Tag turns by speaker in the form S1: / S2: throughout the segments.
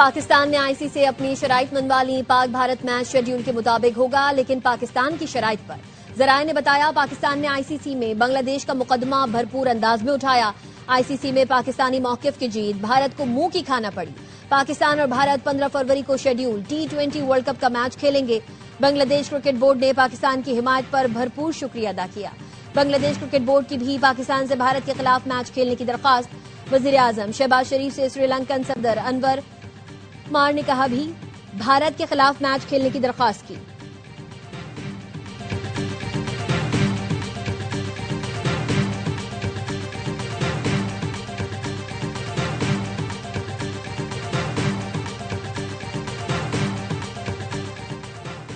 S1: पाकिस्तान ने आईसीसी से अपनी शराइत मनवा ली। पाक भारत मैच शेड्यूल के मुताबिक होगा, लेकिन पाकिस्तान की शराइत पर। जराये ने बताया, पाकिस्तान ने आईसीसी में बांग्लादेश का मुकदमा भरपूर अंदाज में उठाया। आईसीसी में पाकिस्तानी मौकिफ की जीत भारत को मुंह की खाना पड़ी। पाकिस्तान और भारत 15 फरवरी को शेड्यूल T20 वर्ल्ड कप का मैच खेलेंगे। बांग्लादेश क्रिकेट बोर्ड ने पाकिस्तान की हिमायत पर भरपूर शुक्रिया अदा किया। बांग्लादेश क्रिकेट बोर्ड की भी पाकिस्तान से भारत के खिलाफ मैच खेलने की दरख्वास्त। वजीर आजम शहबाज शरीफ से श्रीलंकन सदर अनवर मार ने कहा भी भारत के खिलाफ मैच खेलने की दरख्वास्त की।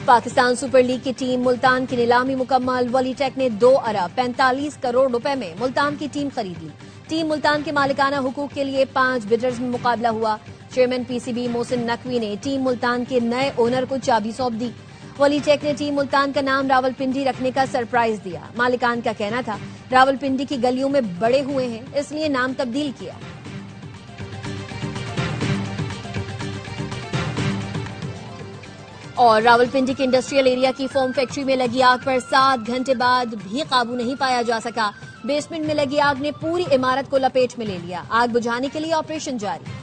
S1: पाकिस्तान सुपर लीग की टीम मुल्तान की नीलामी मुकम्मल। वॉलीटेक ने 2 अरब 45 करोड़ रुपए में मुल्तान की टीम खरीद ली। टीम मुल्तान के मालिकाना हुकूक के लिए 5 बिडर्स में मुकाबला हुआ। चेयरमैन पीसीबी मोहसिन नकवी ने टीम मुल्तान के नए ओनर को चाबी सौंप दी। वॉलीटेक ने टीम मुल्तान का नाम रावलपिंडी रखने का सरप्राइज दिया। मालिकान का कहना था, रावलपिंडी की गलियों में बड़े हुए हैं, इसलिए नाम तब्दील किया। और रावलपिंडी के इंडस्ट्रियल एरिया की फोम फैक्ट्री में लगी आग पर 7 घंटे बाद भी काबू नहीं पाया जा सका। बेसमेंट में लगी आग ने पूरी इमारत को लपेट में ले लिया। आग बुझाने के लिए ऑपरेशन जारी।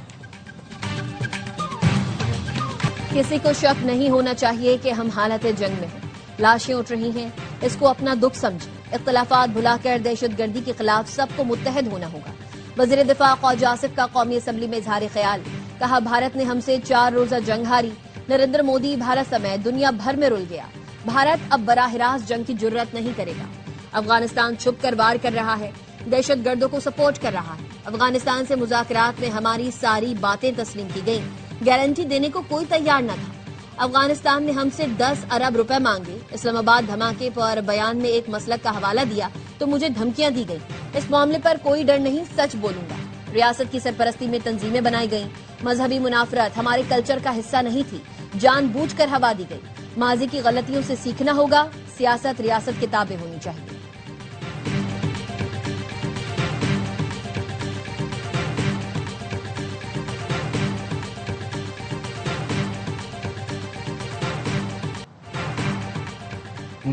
S1: किसी को शक नहीं होना चाहिए कि हम हालत जंग में हैं। लाशें उठ रही हैं, इसको अपना दुख समझें। इख्तलाफात भुलाकर दहशतगर्दी के खिलाफ सबको मुत्तहद होना होगा। वजीर दिफा ख्वाजा आसिफ का कौमी असम्बली में इजहार ख्याल। कहा, भारत ने हमसे 4 रोजा जंग हारी। नरेंद्र मोदी भारत समेत दुनिया भर में रुल गया। भारत अब बराह रास्त जंग की जुर्रत नहीं करेगा। अफगानिस्तान छुप कर वार कर रहा है, दहशतगर्दों को सपोर्ट कर रहा है। अफगानिस्तान से मुज़ाकरात में हमारी सारी बातें तस्लीम की गईं, गारंटी देने को कोई तैयार न था। अफगानिस्तान ने हमसे 10 अरब रुपए मांगे। इस्लामाबाद धमाके पर बयान में एक मसलक का हवाला दिया तो मुझे धमकियां दी गई। इस मामले पर कोई डर नहीं, सच बोलूंगा। रियासत की सरपरस्ती में तंजीमें बनाई गईं। मजहबी मुनाफरत हमारे कल्चर का हिस्सा नहीं थी, जानबूझकर हवा दी गई। माजी की गलतियों से सीखना होगा। सियासत रियासत की ताबे होनी चाहिए।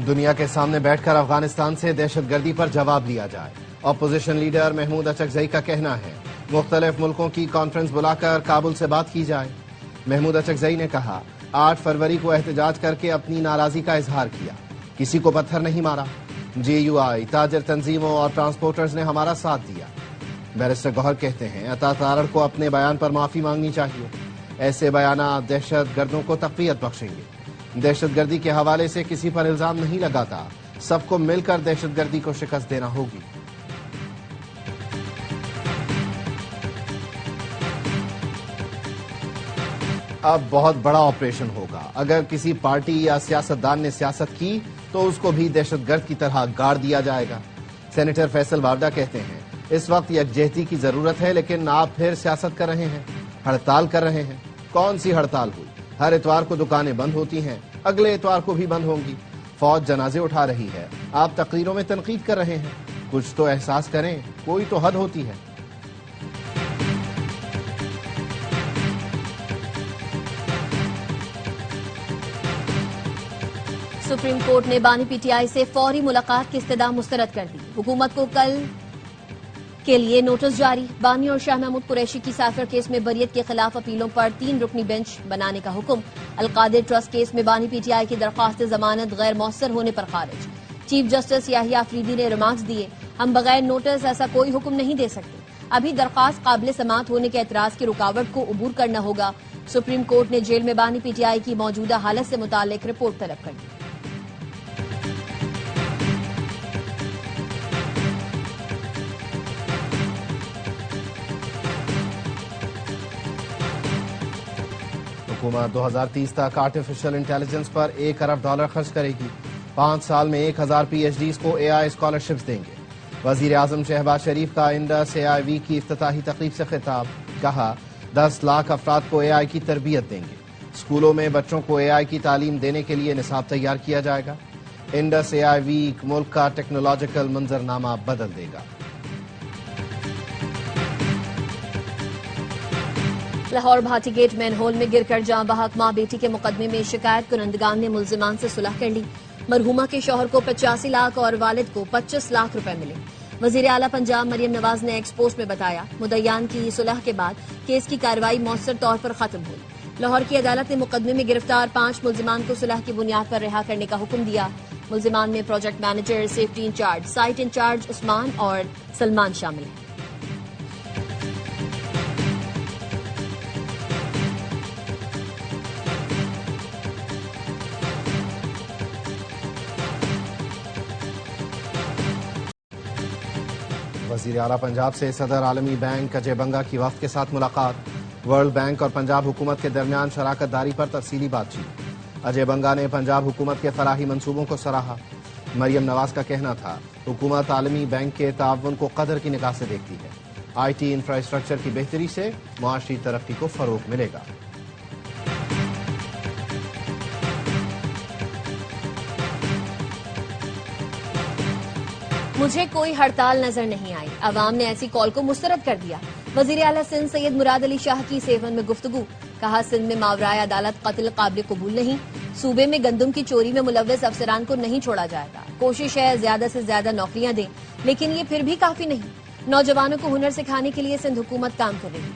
S2: दुनिया के सामने बैठकर अफगानिस्तान से दहशतगर्दी पर जवाब दिया जाए। अपोजिशन लीडर महमूद अचकजई का कहना है, मुख्तलिफ मुल्कों की कॉन्फ्रेंस बुलाकर काबुल से बात की जाए। महमूद अचकजई ने कहा, 8 फरवरी को एहतजाज करके अपनी नाराजगी का इजहार किया। किसी को पत्थर नहीं मारा। JUI, ताजर तंजीमों और ट्रांसपोर्टर्स ने हमारा साथ दिया। बैरिस्टर गौहर कहते हैं, अता तारड़ को अपने बयान पर माफी मांगनी चाहिए। ऐसे बयान दहशत गर्दों को तक़वियत बख्शेंगे। दहशतगर्दी के हवाले से किसी पर इल्जाम नहीं लगाता। सबको मिलकर दहशतगर्दी को शिकस्त देना होगी। अब बहुत बड़ा ऑपरेशन होगा। अगर किसी पार्टी या सियासतदान ने सियासत की तो उसको भी दहशतगर्द की तरह गाड़ दिया जाएगा। सेनेटर फैसल वारदा कहते हैं, इस वक्त यकजहती की जरूरत है, लेकिन आप फिर सियासत कर रहे हैं, हड़ताल कर रहे हैं। कौन सी हड़ताल हुई? हर इतवार को दुकानें बंद होती हैं, अगले इतवार को भी बंद होंगी। फौज जनाजे उठा रही है, आप तकरीरों में तनकीद कर रहे हैं। कुछ तो एहसास करें, कोई तो हद होती है।
S1: सुप्रीम कोर्ट ने बानी PTI से फौरी मुलाकात की इस्तदा मुस्तरद कर दी। हुकूमत को कल के लिए नोटिस जारी। बानी और शाह महमूद कुरैशी की साइफर केस में बरियत के खिलाफ अपीलों पर 3 रुकनी बेंच बनाने का हुक्म। अलकादिर ट्रस्ट केस में बानी PTI की दरख्वास्त जमानत गैर मौसर होने पर खारिज। चीफ जस्टिस याहिया अफरीदी ने रिमार्क्स दिए, हम बगैर नोटिस ऐसा कोई हुक्म नहीं दे सकते। अभी दरख्वास्त काबिल समात होने के एतराज की रुकावट को अबूर करना होगा। सुप्रीम कोर्ट ने जेल में बानी PTI की मौजूदा हालत से मुतालिक रिपोर्ट तलब कर दी।
S2: हुकूमत 2030 तक आर्टिफिशियल इंटेलिजेंस पर $1 अरब खर्च करेगी। 5 साल में 1000 PhDs को AI स्कॉलरशिप्स देंगे। वजीर आजम शहबाज शरीफ का इंडस AI वीक की इफ्तिताही तकरीब से खिताब। कहा, 10 लाख अफराद को AI की तरबियत देंगे। स्कूलों में बच्चों को AI की तालीम देने के लिए निसाब तैयार किया जाएगा। इंडस AI वीक मुल्क का टेक्नोलॉजिकल मंजरनामा बदल देगा।
S1: लाहौर भाटी गेट मैनहोल में गिरकर जाँ बहक मां बेटी के मुकदमे में शिकायत कुरंदगान ने मुल्जिमान से सुलह कर ली। मरहुमा के शौहर को 85 लाख और वालिद को 25 लाख रुपए मिले। वजीर आला पंजाब मरियम नवाज ने एक्स पोस्ट में बताया, मुद्दईयान की सुलह के बाद केस की कार्रवाई मौसर तौर पर खत्म हुई। लाहौर की अदालत ने मुकदमे में गिरफ्तार 5 मुल्जिमान को सुलह की बुनियाद पर रिहा करने का हुक्म दिया। मुल्जिमान में project manager, safety incharge, site incharge Usman और सलमान शामिल हैं।
S2: वजीर आला पंजाब से सदर आलमी बैंक अजय बंगा की वफ्द के साथ मुलाकात। वर्ल्ड बैंक और पंजाब हुकूमत के दरमियान शराकत दारी पर तफसीली बातचीत। अजय बंगा ने पंजाब हुकूमत के फलाही मंसूबों को सराहा। मरियम नवाज का कहना था, हुकूमत आलमी बैंक के ताउन को कदर की निगाह से देखती है। IT इंफ्रास्ट्रक्चर की बेहतरी से मुआशी तरक्की को फरोग मिलेगा।
S1: मुझे कोई हड़ताल नजर नहीं आई, अवाम ने ऐसी कॉल को मुस्तरद कर दिया। वजीर आला सिंध सैयद मुराद अली शाह की सेवन में गुफ्तगू। कहा, सिंध में मावराए अदालत कत्ल काबिल कबूल नहीं। सूबे में गंदम की चोरी में मुलव्वस अफसरान को नहीं छोड़ा जाएगा। कोशिश है ज्यादा से ज्यादा नौकरियां दें, लेकिन ये फिर भी काफी नहीं। नौजवानों को हुनर सिखाने के लिए सिंध हुकूमत काम कर रही है।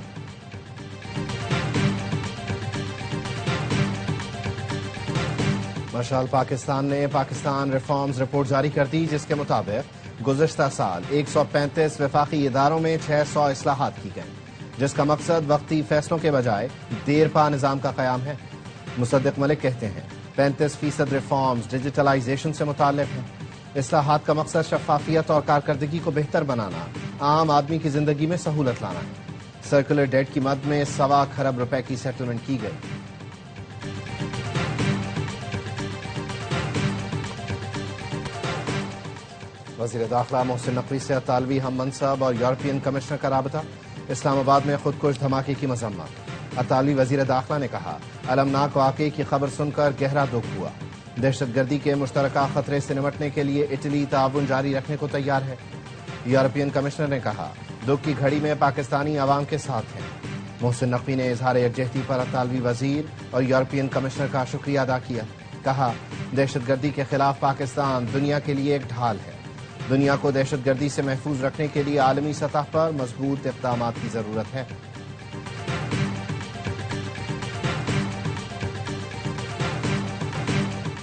S2: मशाल पाकिस्तान ने पाकिस्तान रिफॉर्म्स रिपोर्ट जारी कर दी, जिसके मुताबिक गुज़िश्ता साल 135 वफाकी इदारों में 600 इस्लाहात की गई, जिसका मकसद वक्ती फैसलों के बजाय देरपा निज़ाम का क़याम है। मुसद्दिक मलिक कहते हैं, 35% रिफॉर्म्स डिजिटलाइजेशन से मुताल्लिक हैं। इस्लाहात का मकसद शफाफियत और कारकर्दगी को बेहतर बनाना, आम आदमी की जिंदगी में सहूलत लाना है। सर्कुलर डेट की मद में 1.25 खरब रुपए की सेटलमेंट की गई। वज़ीर दाखिला मोहसिन नकवी से अतालवी हम मनसब और यूरोपियन कमिश्नर का राबता। इस्लामाबाद में खुदकुश धमाके की मजम्मत। अतालवी वज़ीर दाखिला ने कहा, अलमनाक वाक़े की खबर सुनकर गहरा दुख हुआ। दहशतगर्दी के मुश्तरका खतरे से निपटने के लिए इटली ताउन जारी रखने को तैयार है। यूरोपियन कमिश्नर ने कहा, दुख की घड़ी में पाकिस्तानी अवाम के साथ हैं। मोहसिन नकवी ने इजहार यकजहती पर अतालवी वज़ीर और यूरोपियन कमिश्नर का शुक्रिया अदा किया। कहा, दहशतगर्दी के खिलाफ पाकिस्तान दुनिया के लिए एक ढाल है। दुनिया को दहशतगर्दी से महफूज रखने के लिए आलमी सतह पर मजबूत इक़दाम की जरूरत है।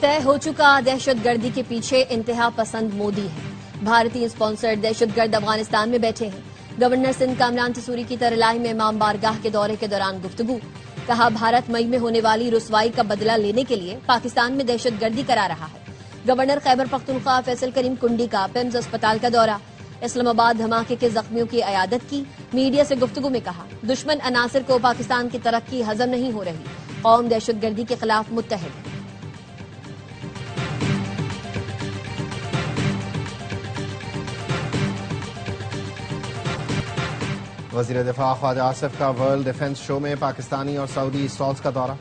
S1: तय हो चुका, दहशतगर्दी के पीछे इंतहा पसंद मोदी है। भारतीय स्पॉन्सर्ड दहशतगर्द अफगानिस्तान में बैठे हैं। गवर्नर सिंध कामरान तसूरी की तरलाही में इमाम बारगाह के दौरे के दौरान गुफ्तगू। कहा, भारत मई में होने वाली रुसवाई का बदला लेने के लिए पाकिस्तान में दहशतगर्दी करा रहा है। गवर्नर खैबर पख्तूनख्वा फैसल करीम कुंडी का पिम्स अस्पताल का दौरा। इस्लामाबाद धमाके के जख्मियों की अयादत की। मीडिया से गुफ्तगू में कहा, दुश्मन अनासिर को पाकिस्तान की तरक्की हजम नहीं हो रही। कौम दहशतगर्दी के खिलाफ मुत्तहिद है।
S2: वज़ीर दिफा ख्वाजा आसिफ का वर्ल्ड डिफेंस शो में पाकिस्तानी और सऊदी स्टॉल्स का दौरा।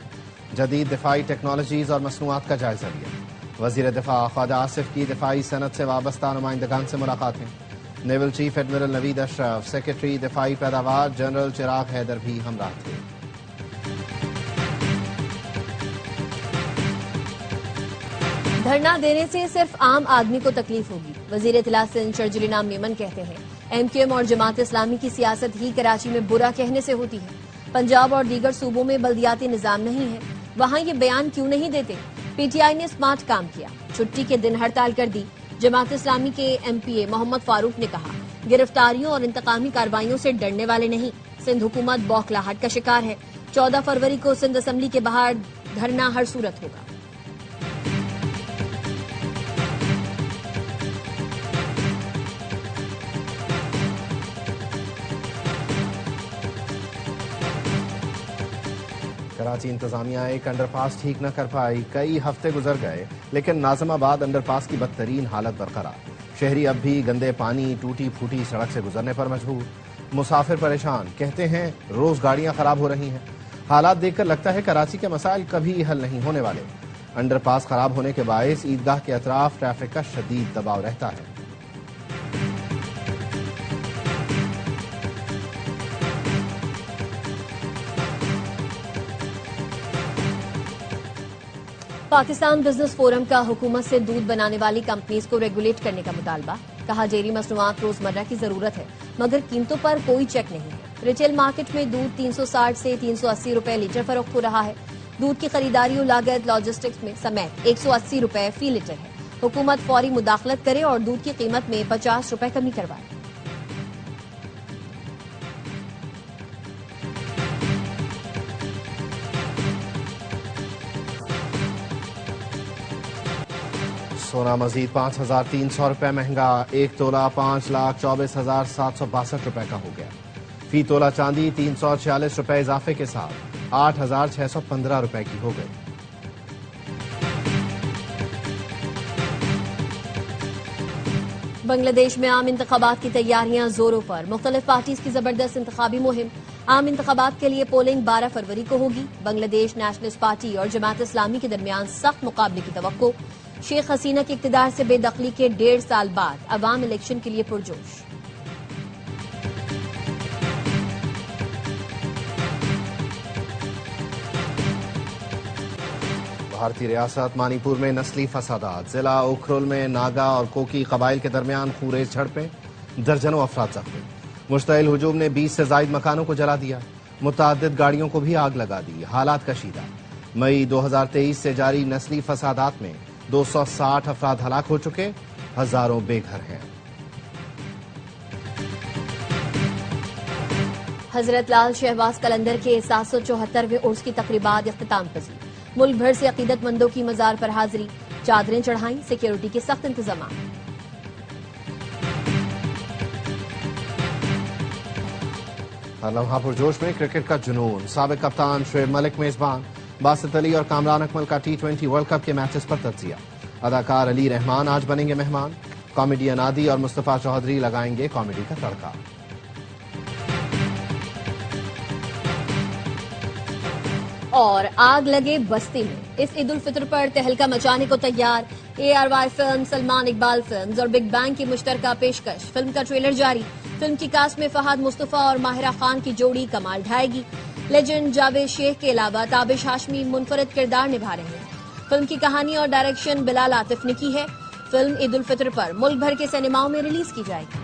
S2: जदीद दिफाई टेक्नोलॉजीज और मसनूआत का जायजा लिया। वज़ीर दिफा ख्वाजा आसिफ की दिफाई सनत से वाबस्ता नुमाइंदगान से मुलाकातें। Naval chief admiral Naveed Ashraf, secretary दिफाई पैदावार जनरल चिराग हैदर भी हमराह थे।
S1: धरना देने से सिर्फ आम आदमी को तकलीफ होगी। वज़ीर इत्तला सिंध शर्जील इनाम मेमन कहते हैं, MQM और जमात इस्लामी की सियासत ही कराची में बुरा कहने से होती है। पंजाब और दीगर सूबों में बल्दियाती निजाम नहीं है, वहाँ ये बयान क्यों नहीं देते। PTI ने स्मार्ट काम किया, छुट्टी के दिन हड़ताल कर दी। जमात इस्लामी के MPA मोहम्मद फारूक ने कहा, गिरफ्तारियों और इंतकामी कार्रवाइयों से डरने वाले नहीं। सिंध हुकूमत बौखलाहट का शिकार है। 14 फरवरी को सिंध असेंबली के बाहर धरना हर सूरत होगा।
S2: कराची इंतजामिया एक अंडरपास ठीक न कर पाई। कई हफ्ते गुजर गए, लेकिन नाज़िमाबाद अंडरपास की बदतरीन हालत बरकरार। शहरी अब भी गंदे पानी, टूटी फूटी सड़क से गुजरने पर मजबूर। मुसाफिर परेशान, कहते हैं रोज गाड़ियां खराब हो रही हैं। हालात देखकर लगता है कराची के मसाइल कभी हल नहीं होने वाले। अंडरपास खराब होने के बायस ईदगाह के अतराफ ट्रैफिक का शदीद दबाव रहता है।
S1: पाकिस्तान बिजनेस फोरम का हुकूमत से दूध बनाने वाली कंपनीज को रेगुलेट करने का मुतालबा। कहा, डेयरी मसनूआत रोजमर्रा की जरूरत है मगर कीमतों पर कोई चेक नहीं है। रिटेल मार्केट में दूध 360 से 380 रुपए लीटर फरोख्त हो रहा है। दूध की खरीदारी और लागत लॉजिस्टिक्स में समेत 180 रुपए फी लीटर है। हुकूमत फौरी मुदाखलत करे और दूध की कीमत में 50 रुपए कमी करवाए।
S2: सोना मजीद 5,300 रुपए महंगा, 1 तोला 5,24,762 रुपए का हो गया। फी तोला चांदी 346 रुपए इजाफे के साथ 8,615 रुपए की हो गई।
S1: बांग्लादेश में आम इंतखाबात की तैयारियां जोरों पर। मुख्तलिफ पार्टीज की जबरदस्त इंतखाबी मुहिम। आम इंतखाबात के लिए पोलिंग 12 फरवरी को होगी। बांग्लादेश नेशनलिस्ट पार्टी और जमात इस्लामी के दरमियान सख्त मुकाबले की तवक्को। शेख हसीना के इक्तदार से बेदखली के 1.5 साल बाद अवाम इलेक्शन के लिए पुरजोश।
S2: भारतीय रियासत मणिपुर में नस्ली फसादात। जिला उखरुल में नागा और कोकी कबाइल के दरमियान खूरेज झड़पें, दर्जनों अफराद जख्मी। मुश्तइल हुजूम ने 20 से जायद मकानों को जला दिया। मुतअद्दिद गाड़ियों को भी आग लगा दी। हालात कशीदा। मई 2023 से जारी नस्ली फसादात में 260 अफराद हलाक हो चुके, हजारों बेघर हैं।
S1: हजरत लाल शहबाज कलंदर के 774वें उर्स की तकरीबात इख्तिताम पजीर। मुल्क भर से अकीदतमंदों की मजार पर हाजिरी। चादरें चढ़ाई, सिक्योरिटी के सख्त इंतजाम।
S2: हर लम्हा पुरजोश में क्रिकेट का जुनून। साबिक कप्तान शोएब मलिक मेजबान। बासित अली और कामरान अकमल का T20 वर्ल्ड कप के मैचेस पर तज्जिया। अदाकार अली रहमान आज बनेंगे मेहमान। कॉमेडियन आदि और मुस्तफा चौधरी लगाएंगे कॉमेडी का तड़का।
S1: और आग लगे बस्ती में। इस ईद उल फितर पर तहलका मचाने को तैयार ARY film, Salman Iqbal films और बिग बैंग की मुश्तरका पेशकश। फिल्म का ट्रेलर जारी। फिल्म की कास्ट में फहद मुस्तफा और माहिरा खान की जोड़ी कमाल ढाएगी। लेजेंड जावेद शेख के अलावा ताबिश हाशमी मुनफरिद किरदार निभा रहे हैं। फिल्म की कहानी और डायरेक्शन बिलाल आतिफ ने की है। फिल्म ईद उल फितर पर मुल्क भर के सिनेमाओं में रिलीज की जाएगी।